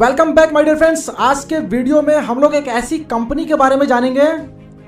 Welcome back my dear friends. आज के video में हम लोग एक ऐसी कंपनी के बारे में जानेंगे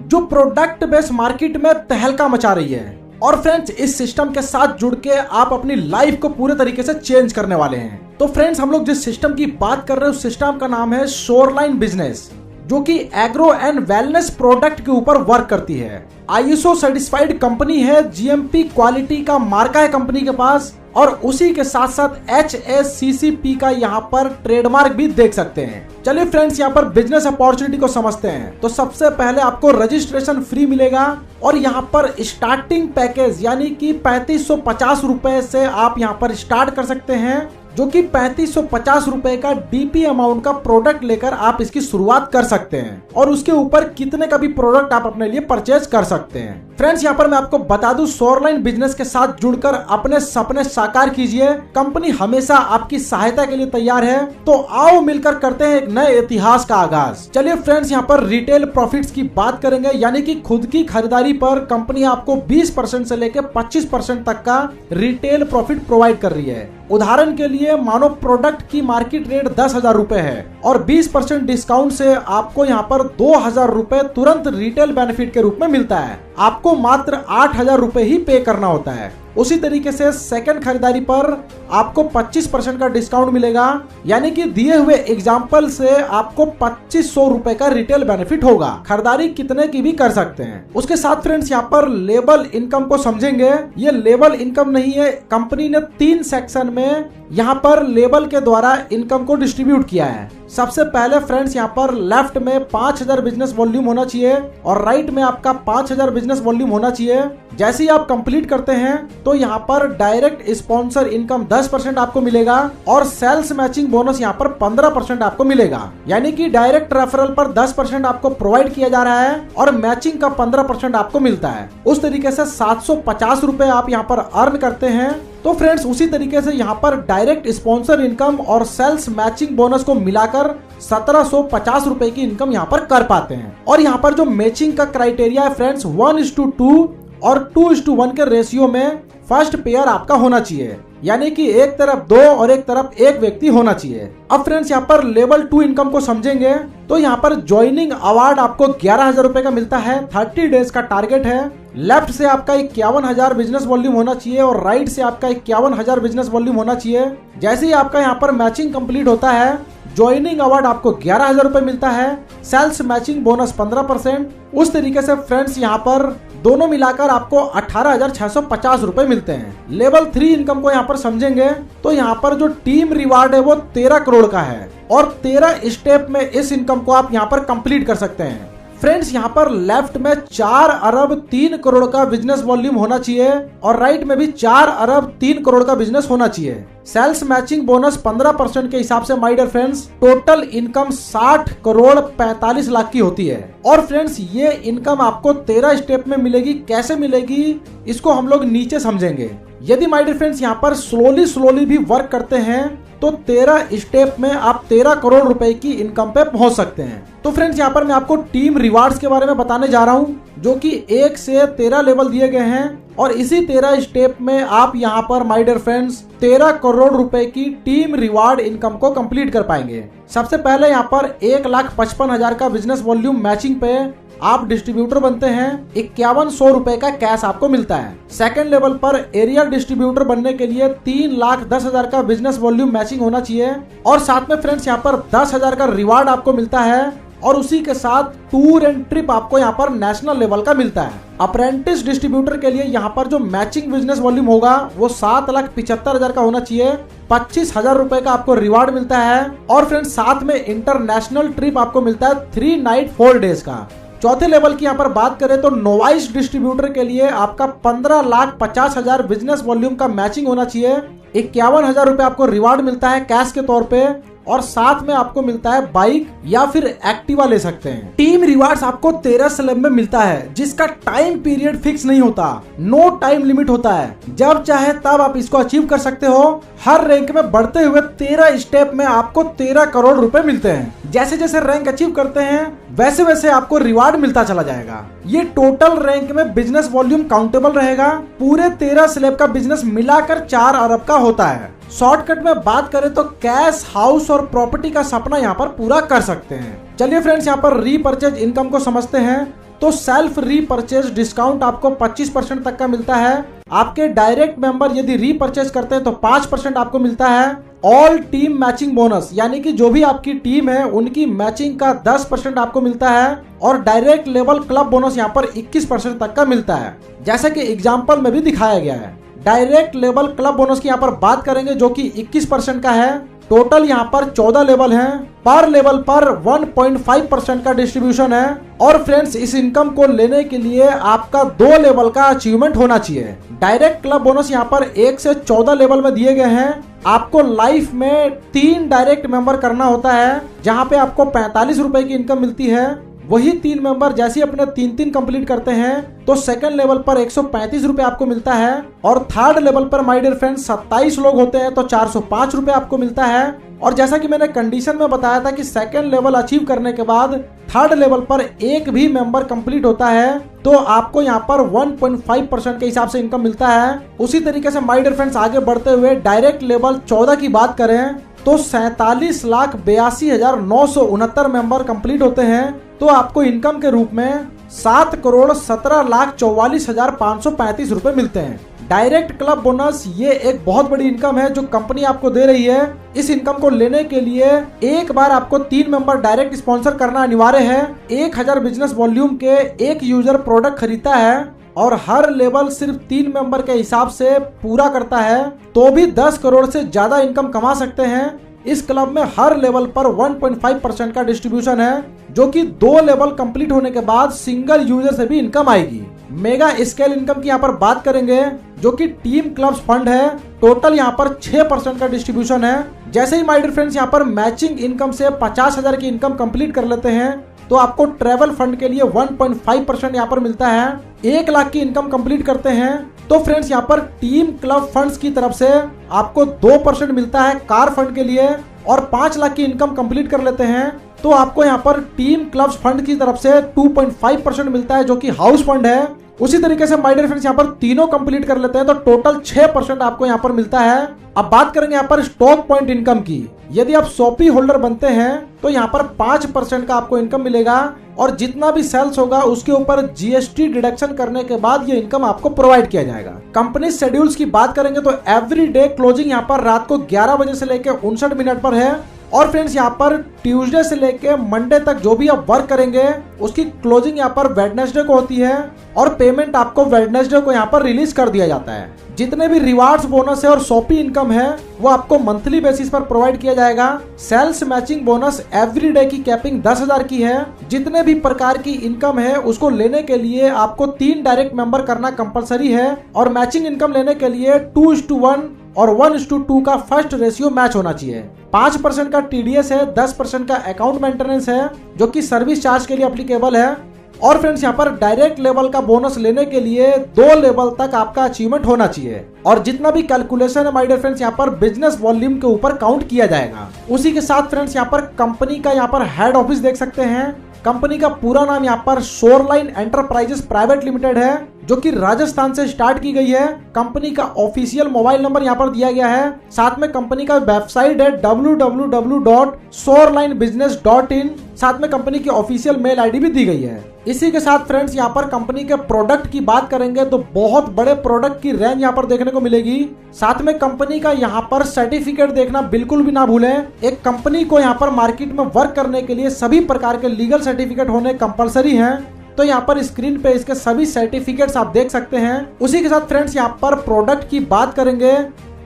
जो प्रोडक्ट बेस्ड मार्केट में तहलका मचा रही है। और फ्रेंड्स, इस सिस्टम के साथ जुड़ के आप अपनी लाइफ को पूरे तरीके से चेंज करने वाले हैं। तो फ्रेंड्स, हम लोग जिस सिस्टम की बात कर रहे हैं उस सिस्टम का नाम है शोरलाइन बिजनेस, जो कि एग्रो एंड वेलनेस प्रोडक्ट के ऊपर वर्क करती है। ISO सर्टिफाइड कंपनी है, GMP क्वालिटी का मार्का है कंपनी के पास, और उसी के साथ साथ HACCP का यहाँ पर ट्रेडमार्क भी देख सकते हैं। चलिए फ्रेंड्स, यहाँ पर बिजनेस अपॉर्चुनिटी को समझते हैं। तो सबसे पहले आपको रजिस्ट्रेशन फ्री मिलेगा और यहाँ पर स्टार्टिंग पैकेज यानी कि 3550 रुपए से आप यहाँ पर स्टार्ट कर सकते हैं, जो कि 3550 रुपए का DP अमाउंट का प्रोडक्ट लेकर आप इसकी शुरुआत कर सकते हैं और उसके ऊपर कितने का भी प्रोडक्ट आप अपने लिए परचेज कर सकते हैं। फ्रेंड्स, यहाँ पर मैं आपको बता दूं, शोरलाइन बिजनेस के साथ जुड़कर अपने सपने साकार कीजिए। कंपनी हमेशा आपकी सहायता के लिए तैयार है। तो आओ मिलकर करते हैं एक नए इतिहास का आगाज। चलिए फ्रेंड्स, यहाँ पर रिटेल प्रॉफिट्स की बात करेंगे, यानी कि खुद की खरीदारी पर कंपनी आपको 20% से लेकर 25% तक का रिटेल प्रॉफिट प्रोवाइड कर रही है। उदाहरण के लिए मानो प्रोडक्ट की मार्केट रेट 10,000 रुपए है और 20% डिस्काउंट से आपको यहाँ पर 2,000 रुपए तुरंत रिटेल बेनिफिट के रूप में मिलता है। आपको मात्र 8,000 रुपए ही पे करना होता है। उसी तरीके से सेकंड खरीदारी पर आपको 25% का डिस्काउंट मिलेगा, यानी कि दिए हुए एग्जाम्पल से आपको 2500 रुपए का रिटेल बेनिफिट होगा। खरीदारी कितने की भी कर सकते हैं। उसके साथ फ्रेंड्स, यहाँ पर लेबल इनकम को समझेंगे। ये लेबल इनकम नहीं है, कंपनी ने 3 सेक्शन में यहाँ पर लेबल के द्वारा इनकम को डिस्ट्रीब्यूट किया है। सबसे पहले फ्रेंड्स, यहाँ पर लेफ्ट में 5000 बिजनेस वॉल्यूम होना चाहिए और राइट में आपका 5000 बिजनेस वॉल्यूम होना चाहिए। जैसे ही आप कंप्लीट करते हैं तो यहाँ पर डायरेक्ट स्पॉन्सर इनकम 10% आपको मिलेगा और सेल्स मैचिंग बोनस यहाँ पर 15% आपको मिलेगा, यानी कि डायरेक्ट रेफरल पर 10% आपको प्रोवाइड किया जा रहा है और मैचिंग का 15% आपको मिलता है। उस तरीके से 750 रुपए आप यहाँ पर अर्न करते हैं। तो फ्रेंड्स, उसी तरीके से यहाँ पर डायरेक्ट स्पॉन्सर इनकम और सेल्स मैचिंग बोनस को मिलाकर 1750 रुपए की इनकम यहाँ पर कर पाते हैं। और यहाँ पर जो मैचिंग का क्राइटेरिया है फ्रेंड्स, 1:2 और 2:1 के रेशियो में फर्स्ट पेयर आपका होना चाहिए, यानी कि एक तरफ 2 और एक तरफ 1 व्यक्ति होना चाहिए। अब फ्रेंड्स, यहाँ पर लेवल 2 इनकम को समझेंगे तो यहाँ पर ज्वाइनिंग अवार्ड आपको 11,000 रुपए का मिलता है। 30 डेज का टारगेट है। लेफ्ट से आपका 51,000 बिजनेस वॉल्यूम होना चाहिए और राइट से आपका 51,000 बिजनेस वॉल्यूम होना चाहिए। जैसे ही आपका यहाँ पर मैचिंग कंप्लीट होता है, ज्वाइनिंग अवार्ड आपको 11,000 रुपए मिलता है, सेल्स मैचिंग बोनस 15%। उस तरीके से फ्रेंड्स, यहाँ पर दोनों मिलाकर आपको 18,650 रुपए मिलते हैं। लेवल 3 इनकम को यहाँ पर समझेंगे तो यहाँ पर जो टीम रिवार्ड है वो 13 करोड़ का है और 13 स्टेप में इस इनकम को आप यहाँ पर कंप्लीट कर सकते हैं। फ्रेंड्स, यहाँ पर लेफ्ट में 4 अरब 3 करोड़ का बिजनेस वॉल्यूम होना चाहिए और राइट में भी 4 अरब 3 करोड़ का बिजनेस होना चाहिए। सेल्स मैचिंग बोनस 15% के हिसाब से my dear friends total income 60 crore 45 lakh की होती है। और फ्रेंड्स, ये इनकम आपको 13 स्टेप में मिलेगी। कैसे मिलेगी इसको हम लोग नीचे समझेंगे। यदि माय डियर फ्रेंड्स यहाँ पर स्लोली भी वर्क करते हैं तो 13 स्टेप में आप 13 करोड़ रुपए की इनकम पे पहुंच सकते हैं। तो फ्रेंड्स, यहाँ पर मैं आपको टीम रिवार्ड्स के बारे में बताने जा रहा हूँ, जो कि 1 से 13 लेवल दिए गए हैं और इसी 13 स्टेप में आप यहाँ पर माय डियर फ्रेंड्स 13 करोड़ रुपए की टीम रिवार्ड इनकम को कंप्लीट कर पाएंगे। सबसे पहले यहाँ पर 1,55,000 का बिजनेस वॉल्यूम मैचिंग पे आप डिस्ट्रीब्यूटर बनते हैं। 5100 रुपए का कैश आपको मिलता है। सेकंड लेवल पर एरिया डिस्ट्रीब्यूटर बनने के लिए 3,10,000 का बिजनेस वॉल्यूम मैचिंग होना चाहिए और साथ में फ्रेंड्स यहाँ पर 10,000 का रिवार्ड आपको मिलता है और उसी के साथ टूर एंड ट्रिप आपको यहाँ पर नेशनल लेवल का मिलता है। अप्रेंटिस डिस्ट्रीब्यूटर के लिए यहाँ पर जो मैचिंग बिजनेस वॉल्यूम होगा वो 7,75,000 का होना चाहिए। 25,000 रुपए का आपको रिवार्ड मिलता है और फ्रेंड्स साथ में इंटरनेशनल ट्रिप आपको मिलता है 3 नाइट 4 डेज का। चौथे लेवल की यहाँ पर बात करें तो नोवाइस डिस्ट्रीब्यूटर के लिए आपका 15,50,000 बिजनेस वॉल्यूम का मैचिंग होना चाहिए। 51,000 रुपए आपको रिवार्ड मिलता है कैश के तौर पे और साथ में आपको मिलता है बाइक या फिर एक्टिवा ले सकते हैं। टीम रिवार्ड्स आपको 13 स्लैब में मिलता है, जिसका टाइम पीरियड फिक्स नहीं होता, नो टाइम लिमिट होता है। जब चाहे तब आप इसको अचीव कर सकते हो। हर रैंक में बढ़ते हुए 13 स्टेप में आपको 13 करोड़ रुपए मिलते हैं। जैसे जैसे रैंक अचीव करते हैं वैसे वैसे आपको रिवार्ड मिलता चला जाएगा। ये टोटल रैंक में बिजनेस वॉल्यूम काउंटेबल रहेगा। पूरे 13 स्लैब का बिजनेस मिलाकर 4 अरब का होता है। शॉर्टकट में बात करें तो कैश, हाउस और प्रॉपर्टी का सपना यहाँ पर पूरा कर सकते हैं। चलिए फ्रेंड्स यहाँ पर रीपरचेज इनकम को समझते हैं। तो सेल्फ रीपरचेज डिस्काउंट आपको 25% तक का मिलता है। आपके डायरेक्ट मेंबर यदि रीपरचेज करते हैं तो 5% आपको मिलता है। ऑल टीम मैचिंग बोनस यानी कि जो भी आपकी टीम है उनकी मैचिंग का 10% आपको मिलता है। और डायरेक्ट लेवल क्लब बोनस यहाँ पर 21% तक का मिलता है, जैसे कि एग्जाम्पल में भी दिखाया गया है। डायरेक्ट लेवल क्लब बोनस की यहाँ पर बात करेंगे जो कि 21% का है। टोटल यहाँ पर 14 लेवल हैं। पर लेवल पर 1.5% का डिस्ट्रीब्यूशन है। और फ्रेंड्स इस इनकम को लेने के लिए आपका 2 लेवल का अचीवमेंट होना चाहिए। डायरेक्ट क्लब बोनस यहाँ पर 1 से 14 लेवल में दिए गए हैं। आपको लाइफ में 3 डायरेक्ट मेंबर करना होता है, जहाँ पे आपको 45 रुपए की इनकम मिलती है। वही 3 मेंबर जैसे अपने 3 कंप्लीट करते हैं तो सेकंड लेवल पर 135 रुपए आपको मिलता है। और थर्ड लेवल पर माय डियर फ्रेंड्स 27 लोग होते हैं तो 405 रुपए आपको मिलता है। और जैसा कि मैंने कंडीशन में बताया था कि सेकंड लेवल अचीव करने के बाद थर्ड लेवल पर एक भी मेंबर कंप्लीट होता है तो आपको यहाँ पर 1.5% के हिसाब से इनकम मिलता है। उसी तरीके से माय डियर फ्रेंड्स आगे बढ़ते हुए डायरेक्ट लेवल 14 की बात करें तो 47,82,969 मेंबर कंप्लीट होते हैं तो आपको इनकम के रूप में 7,17,44,535 रुपए मिलते हैं। डायरेक्ट क्लब बोनस ये एक बहुत बड़ी इनकम है जो कंपनी आपको दे रही है। इस इनकम को लेने के लिए एक बार आपको 3 मेंबर डायरेक्ट स्पॉन्सर करना अनिवार्य है। 1000 बिजनेस वॉल्यूम के एक यूजर प्रोडक्ट खरीदता है और हर लेवल सिर्फ 3 मेंबर के हिसाब से पूरा करता है तो भी 10 करोड़ से ज्यादा इनकम कमा सकते हैं। इस क्लब में हर लेवल पर 1.5% का डिस्ट्रीब्यूशन है, जो कि 2 लेवल कंप्लीट होने के बाद सिंगल यूजर से भी इनकम आएगी। मेगा स्केल इनकम की यहाँ पर बात करेंगे जो कि टीम क्लब्स फंड है। टोटल यहाँ पर 6% का डिस्ट्रीब्यूशन है। जैसे ही माय डियर फ्रेंड्स यहाँ पर मैचिंग इनकम से 50,000 की इनकम कंप्लीट कर लेते हैं तो आपको ट्रेवल फंड के लिए 1.5% यहाँ पर मिलता है। 1 लाख की इनकम कंप्लीट करते हैं तो फ्रेंड्स यहाँ पर टीम क्लब फंड्स की तरफ से आपको 2% मिलता है कार फंड के लिए। और 5 लाख की इनकम कंप्लीट कर लेते हैं तो आपको यहाँ पर टीम क्लब्स फंड की तरफ से 2.5% मिलता है जो कि हाउस फंड है। उसी तरीके से माय डियर फ्रेंड्स यहाँ पर तीनों कंप्लीट कर लेते हैं तो टोटल 6% आपको यहाँ पर मिलता है। अब बात करेंगे यहाँ पर स्टॉक पॉइंट इनकम की। यदि आप शॉपी होल्डर बनते हैं तो यहाँ पर 5% का आपको इनकम मिलेगा और जितना भी सेल्स होगा उसके ऊपर जीएसटी डिडक्शन करने के बाद ये इनकम आपको प्रोवाइड किया जाएगा। कंपनी शेड्यूल्स की बात करेंगे तो एवरी डे क्लोजिंग यहाँ पर रात को 11 बजे से लेकर 59 मिनट पर है। और फ्रेंड्स यहाँ पर ट्यूसडे से लेके मंडे तक जो भी आप वर्क करेंगे उसकी क्लोजिंग यहाँ पर वेडनेसडे को होती है और पेमेंट आपको वेडनेसडे को यहाँ पर रिलीज कर दिया जाता है। जितने भी रिवार्ड्स, बोनस है और शॉपी इनकम है वो आपको मंथली बेसिस पर प्रोवाइड किया जाएगा। Sales matching bonus every day की कैपिंग 10,000 की है। जितने भी प्रकार की इनकम है उसको लेने के लिए आपको 3 डायरेक्ट मेंबर करना कंपलसरी है और मैचिंग इनकम लेने के लिए 2:1 और 1:2 का फर्स्ट रेशियो मैच होना चाहिए। 5% का टीडीएस है, 10% का अकाउंट मेंटेनेंस है जो कि सर्विस चार्ज के लिए एप्लीकेबल है। और फ्रेंड्स यहाँ पर डायरेक्ट लेवल का बोनस लेने के लिए 2 लेवल तक आपका अचीवमेंट होना चाहिए और जितना भी कैलकुलेशन है माय डियर फ्रेंड्स यहाँ पर बिजनेस वॉल्यूम के ऊपर काउंट किया जाएगा। उसी के साथ फ्रेंड्स यहाँ पर कंपनी का यहाँ पर हेड ऑफिस देख सकते हैं। कंपनी का पूरा नाम यहाँ पर शोरलाइन एंटरप्राइजेस प्राइवेट लिमिटेड है जो कि राजस्थान से स्टार्ट की गई है। कंपनी का ऑफिशियल मोबाइल नंबर यहाँ पर दिया गया है। साथ में कंपनी का वेबसाइट है www.shoreline.business.in। साथ में कंपनी की ऑफिशियल मेल आईडी भी दी गई है। इसी के साथ फ्रेंड्स यहाँ पर कंपनी के प्रोडक्ट की बात करेंगे तो बहुत बड़े प्रोडक्ट की रेंज यहाँ पर देखने को मिलेगी। साथ में कंपनी का यहाँ पर सर्टिफिकेट देखना बिल्कुल भी ना भूलें। एक कंपनी को यहाँ पर मार्केट में वर्क करने के लिए सभी प्रकार के लीगल सर्टिफिकेट होने कंपलसरी हैं। तो यहाँ पर स्क्रीन पे इसके सभी सर्टिफिकेट्स आप देख सकते हैं। उसी के साथ फ्रेंड्स यहाँ पर प्रोडक्ट की बात करेंगे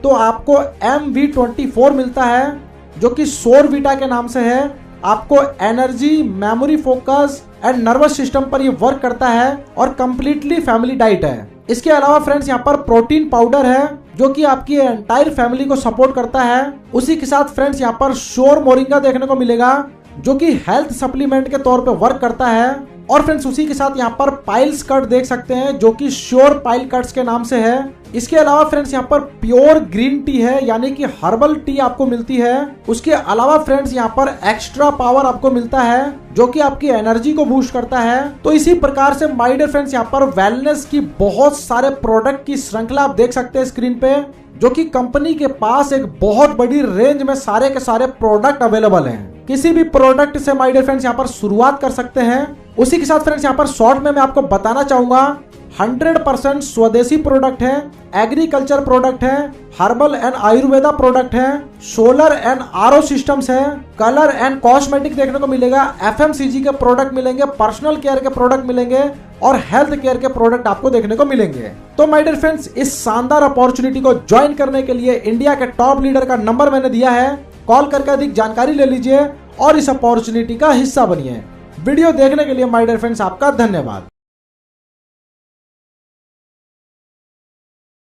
तो आपको MV24 मिलता है जो कि सोरविटा के नाम से है। आपको energy, memory focus and nervous system पर ये वर्क करता है और कंप्लीटली फैमिली डाइट है। इसके अलावा फ्रेंड्स यहाँ पर प्रोटीन पाउडर है जो कि आपकी एंटायर फैमिली को सपोर्ट करता है। उसी के साथ फ्रेंड्स यहाँ पर श्योर मोरिंगा देखने को मिलेगा जो कि हेल्थ सप्लीमेंट के तौर पे वर्क करता है। और फ्रेंड्स उसी के साथ यहाँ पर पाइल्स कट देख सकते हैं जो कि श्योर पाइल कट्स के नाम से है। इसके अलावा फ्रेंड्स यहाँ पर प्योर ग्रीन टी है यानी कि हर्बल टी आपको मिलती है। उसके अलावा फ्रेंड्स यहाँ पर एक्स्ट्रा पावर आपको मिलता है जो कि आपकी एनर्जी को बूस्ट करता है। तो इसी प्रकार से माय डियर फ्रेंड्स यहाँ पर वेलनेस की बहुत सारे प्रोडक्ट की श्रृंखला आप देख सकते हैं स्क्रीन पे। जो कि कंपनी के पास एक बहुत बड़ी रेंज में सारे के सारे प्रोडक्ट अवेलेबल हैं। किसी भी प्रोडक्ट से माय डियर फ्रेंड्स यहाँ पर शुरुआत कर सकते हैं। उसी के साथ फ्रेंड्स यहाँ पर शॉर्ट में मैं आपको बताना चाहूंगा 100% स्वदेशी प्रोडक्ट है, एग्रीकल्चर प्रोडक्ट है, हर्बल एंड आयुर्वेदा प्रोडक्ट है, सोलर एंड आरओ सिस्टम्स है, कलर एंड कॉस्मेटिक देखने को मिलेगा, एफएमसीजी के प्रोडक्ट मिलेंगे, पर्सनल केयर के प्रोडक्ट मिलेंगे और हेल्थ केयर के प्रोडक्ट आपको देखने को मिलेंगे। तो माय डियर फ्रेंड्स, इस शानदार अपॉर्चुनिटी को ज्वाइन करने के लिए इंडिया के टॉप लीडर का नंबर मैंने दिया है, कॉल करके अधिक जानकारी ले लीजिए और इस अपॉर्चुनिटी का हिस्सा बनिए। वीडियो देखने के लिए माय डियर फ्रेंड्स आपका धन्यवाद।